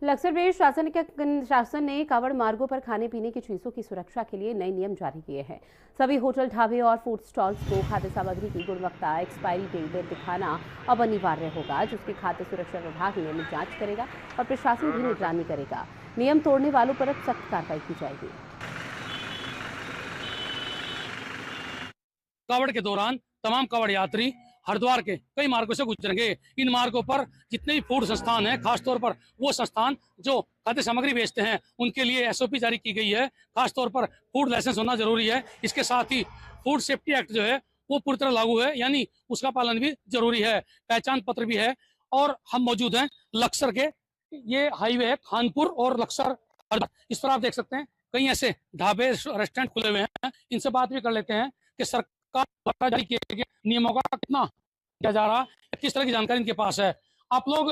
लक्सर में शासन ने कावड़ मार्गों पर खाने पीने की चीजों की सुरक्षा के लिए नए नियम जारी किए हैं। सभी होटल, ढाबे और फूड स्टॉल्स को खाद्य सामग्री की गुणवत्ता एक्सपायरी डेट दिखाना अब अनिवार्य होगा, जिसकी खाद्य सुरक्षा विभाग नियमित जांच करेगा और प्रशासन भी निगरानी करेगा। नियम तोड़ने वालों पर अब सख्त कार्रवाई की जाएगी। कावड़ के दौरान तमाम कावड़ यात्री हरिद्वार के कई मार्गों से गुजरेंगे। इन मार्गों पर जितने भी फूड संस्थान हैं, खासतौर पर वो संस्थान जो खाद्य सामग्री बेचते हैं, उनके लिए एसओपी जारी की गई है। खासतौर पर फूड लाइसेंस होना जरूरी है। इसके साथ ही फूड सेफ्टी एक्ट जो है वो पूरी तरह लागू है, यानी उसका पालन भी जरूरी है। पहचान पत्र भी है। और हम मौजूद हैं लक्सर के, ये हाईवे है खानपुर और लक्सर हरिद्वार। इस पर आप देख सकते हैं कई ऐसे ढाबे रेस्टोरेंट खुले हुए हैं। इनसे बात भी कर लेते हैं कि सरकार द्वारा जारी किए गए नियमों का कितना किया जा रहा है, किस तरह की जानकारी इनके पास है। आप लोग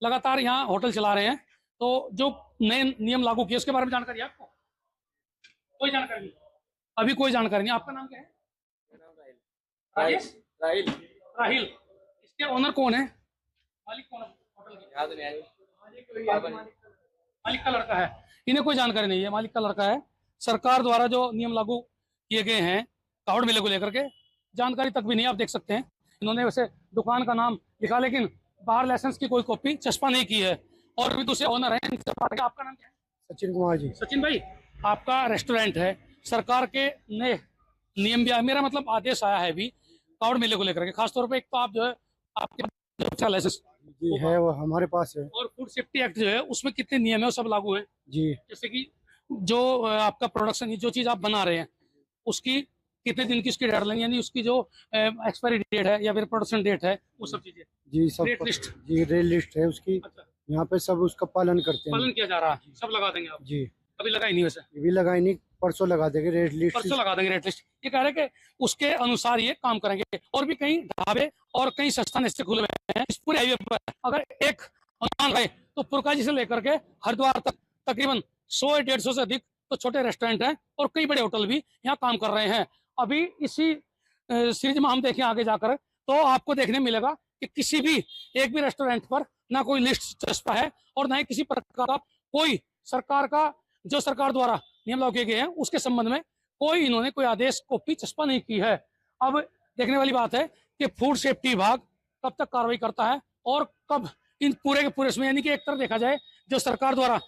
लगातार यहाँ होटल चला रहे हैं, तो जो नए नियम लागू किए उसके बारे में जानकारी है आपको? कोई जानकारी नहीं, अभी कोई जानकारी नहीं। आपका नाम क्या है? राजेश? राहिल। राहिल। इसके ओनर कौन है? मालिक कौन है होटल के? याद नहीं आया। मालिक का लड़का है। इन्हें कोई जानकारी नहीं है, मालिक का लड़का है। सरकार द्वारा जो नियम लागू किए गए हैं कावड़ मेले को लेकर के, जानकारी तक भी नहीं। आप देख सकते हैं इन्होंने वैसे दुकान का नाम लिखा, लेकिन बाहर लाइसेंस की कोई कॉपी चस्पा नहीं की है। और भी दूसरे ओनर हैं, इनसे बात करेंगे। आपका नाम क्या है? सचिन कुमार जी। सचिन भाई, आपका रेस्टोरेंट है, सरकार के नए नियम भी, मेरा मतलब आदेश आया है अभी कावड़ मेले को लेकर के। खासतौर पर एक तो आप जो है आपके लाइसेंस जी है, वो हमारे पास है। और फूड सेफ्टी एक्ट जो है उसमें कितने नियम है वो सब लागू है जी। जैसे कि जो आपका प्रोडक्शन, जो चीज आप बना रहे हैं उसकी कितने दिन की उसकी डेडलाइन, यानी उसकी जो एक्सपायरी डेट है या फिर प्रोडक्शन डेट है, वो सब चीजें। जी सब रेट लिस्ट। जी रेट लिस्ट है उसकी। अच्छा, यहाँ पे सब उसका पालन करते हैं। पालन किया जा रहा है, सब लगा देंगे आप? जी अभी लगा ही नहीं वैसे? ये भी लगाई नहीं, परसों लगा देंगे रेट लिस्ट। परसों लगा देंगे रेट लिस्ट। ये कह रहे हैं कि उसके अनुसार ये काम करेंगे। और भी कई ढाबे और कई संस्थान ऐसे खुले हुए हैं इस पूरे हाईवे पर। अगर एक अनुमान है तो पुरकाजी से लेकर के हरिद्वार तक तकरीबन 100-150 से अधिक तो छोटे रेस्टोरेंट हैं और कई बड़े होटल भी यहाँ काम कर रहे हैं। अभी इसी सीरीज में हम देखें आगे जाकर तो आपको देखने मिलेगा कि किसी भी एक भी रेस्टोरेंट पर ना कोई लिस्ट चस्पा है और ना ही किसी प्रकार का कोई सरकार का, जो सरकार द्वारा नियम लागू किए गए हैं उसके संबंध में कोई इन्होंने कोई आदेश कॉपी चस्पा नहीं की है। अब देखने वाली बात है कि फूड सेफ्टी विभाग कब तक कार्रवाई करता है और कब इन पूरे के पूरे, यानी कि एक तरह देखा जाए जो सरकार द्वारा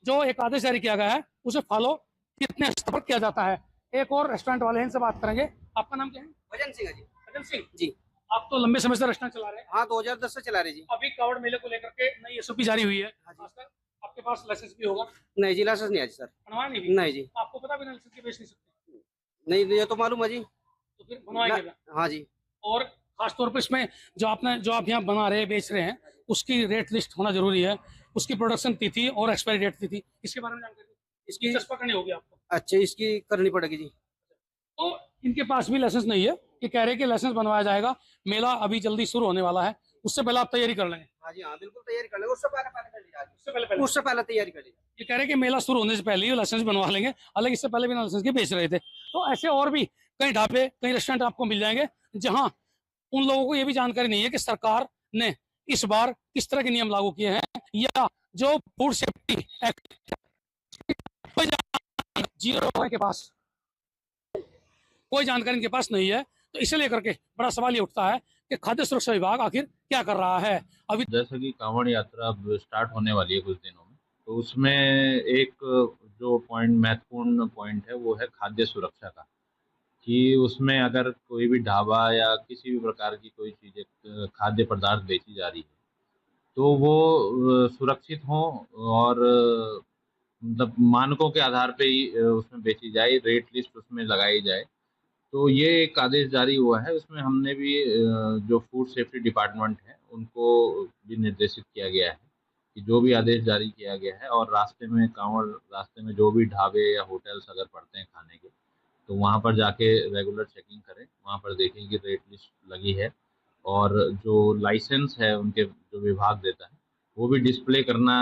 जो एक आदेश जारी किया गया है उसे फॉलो कितने स्तर पर किया जाता है। एक और रेस्टोरेंट वाले हैं, इनसे बात करेंगे। आपका नाम क्या है? भजन सिंह है जी। भजन सिंह जी। आप तो लंबे समय से रेस्टोरेंट चला रहे हैं। हाँ, 2010 से चला रहे जी। अभी कावड़ मेले को लेकर के नई एसओपी जारी हुई है। हाँ जी। खासकर आपके पास लाइसेंस भी होगा? नहीं जी, लाइसेंस नहीं है जी सर। बनवाया नहीं भी? नहीं जी। आपको पता भी लाइसेंस के बेच नहीं सकते? नहीं, ये तो मालूम है जी। तो फिर बनवाएंगे? हाँ जी। और खासतौर पर इसमें जो आप यहाँ बना रहे बेच रहे हैं उसकी रेट लिस्ट होना जरूरी है, उसकी प्रोडक्शन तिथि और एक्सपायरी डेट तिथि, इसके बारे में जानकारी इसकी चस्पा करनी होगी आपको। अच्छा, इसकी करनी पड़ेगी जी। तो इनके पास भी लाइसेंस नहीं है। ये कह रहे हैं कि लाइसेंस बनवाया जाएगा। मेला अभी जल्दी शुरू होने वाला है, उससे पहले आप तैयारी कर लेंगे? हाँ जी, हाँ बिल्कुल तैयारी कर लेंगे। उससे पहले कर लीजिए। उससे पहले तैयारी कर लीजिए। ये कह रहे हैं कि मेला शुरू होने से पहले ही लाइसेंस बनवा लेंगे, हालांकि इससे पहले बिना लाइसेंस के बेच रहे थे। तो ऐसे और भी कई ढाबे, कई रेस्टोरेंट आपको मिल जाएंगे जहां उन लोगों को ये भी जानकारी नहीं है कि सरकार ने इस बार किस तरह के नियम लागू किए हैं या जो फूड सेफ्टी एक्ट जीरो के पास कोई जानकारी इनके पास नहीं है। तो इसे लेकर के बड़ा सवाल ये उठता है कि खाद्य सुरक्षा विभाग आखिर क्या कर रहा है। अभी जैसे कि कांवड़ यात्रा अब स्टार्ट होने वाली है कुछ दिनों में, तो उसमें एक जो महत्वपूर्ण पॉइंट है वो है खाद्य सुरक्षा का, कि उसमें अगर कोई भी ढाबा या किसी भी प्रकार की कोई चीज़ें खाद्य पदार्थ बेची जा रही है तो वो सुरक्षित हों और मतलब मानकों के आधार पे ही उसमें बेची जाए, रेट लिस्ट उसमें लगाई जाए। तो ये एक आदेश जारी हुआ है, उसमें हमने भी जो फूड सेफ्टी डिपार्टमेंट है उनको भी निर्देशित किया गया है कि जो भी आदेश जारी किया गया है और रास्ते में जो भी ढाबे या होटल्स अगर पड़ते हैं खाने के, तो वहाँ पर जाके रेगुलर चेकिंग करें, वहाँ पर देखें कि रेट लिस्ट लगी है और जो लाइसेंस है उनके जो विभाग देता है वो भी डिस्प्ले करना